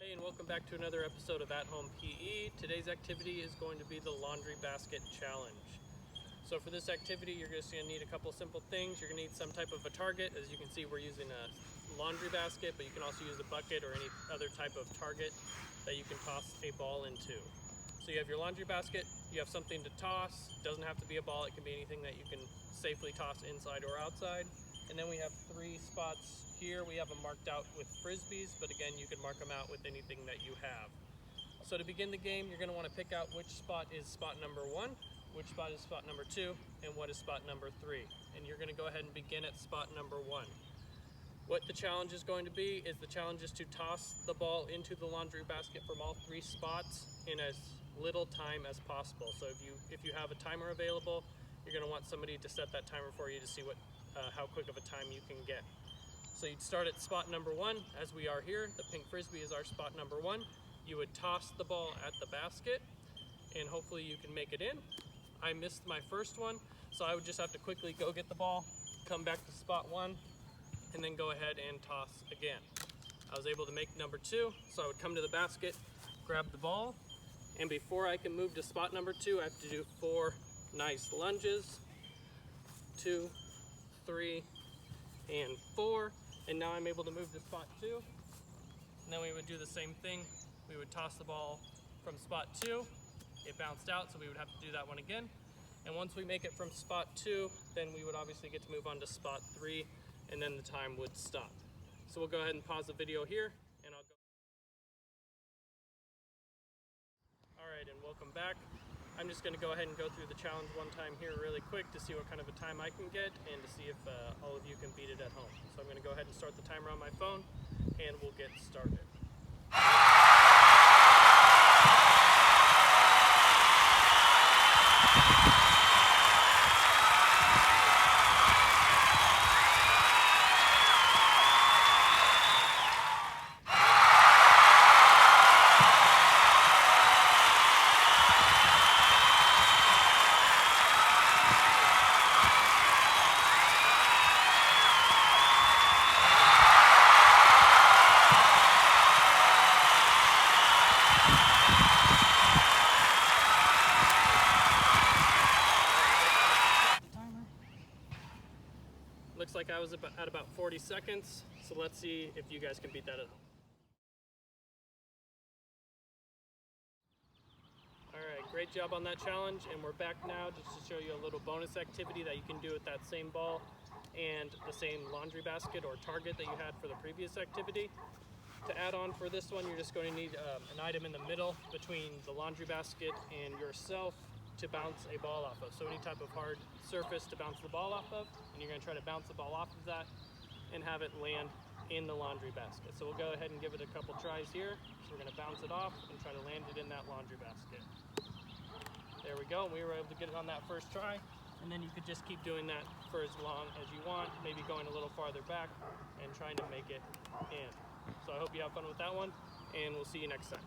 Hey, and welcome back to another episode of At Home PE. Today's activity is going to be the laundry basket challenge. So for this activity, you're just going to need a couple simple things. You're going to need some type of a target. As you can see, we're using a laundry basket, but you can also use a bucket or any other type of target that you can toss a ball into. So you have your laundry basket, you have something to toss. It doesn't have to be a ball, it can be anything that you can safely toss inside or outside. And then we have 3 spots here. We have them marked out with frisbees, but again, you can mark them out with anything that you have. So to begin the game, you're going to want to pick out which spot is spot number 1, which spot is spot number 2, and what is spot number 3. And you're going to go ahead and begin at spot number 1. What the challenge is going to be is the challenge is to toss the ball into the laundry basket from all 3 spots in as little time as possible. So if you have a timer available, you're going to want somebody to set that timer for you to see how quick of a time you can get. So you'd start at spot number 1, as we are here. The pink frisbee is our spot number 1. You would toss the ball at the basket, and hopefully you can make it in. I missed my first one, so I would just have to quickly go get the ball, come back to spot 1, and then go ahead and toss again. I was able to make number 2, so I would come to the basket, grab the ball, and before I can move to spot number 2, I have to do 4 nice lunges. 2, 3, and 4, and now I'm able to move to spot 2. And then we would do the same thing. We would toss the ball from spot 2. It bounced out, so we would have to do that one again. And once we make it from spot 2, then we would obviously get to move on to spot 3, and then the time would stop. So we'll go ahead and pause the video here, and I'll go. All right, and welcome back. I'm just going to go ahead and go through the challenge one time here really quick to see what kind of a time I can get and to see if all of you can beat it at home. So I'm going to go ahead and start the timer on my phone, and we'll get started. Looks like I was at about 40 seconds, so let's see if you guys can beat that at home. Alright, great job on that challenge, and we're back now just to show you a little bonus activity that you can do with that same ball and the same laundry basket or target that you had for the previous activity. To add on for this one, you're just going to need an item in the middle between the laundry basket and yourself to bounce a ball off of. So any type of hard surface to bounce the ball off of, and you're going to try to bounce the ball off of that and have it land in the laundry basket. So we'll go ahead and give it a couple tries here. So we're going to bounce it off and try to land it in that laundry basket. There we go. We were able to get it on that first try, and then you could just keep doing that for as long as you want, maybe going a little farther back and trying to make it in. So I hope you have fun with that one, and we'll see you next time.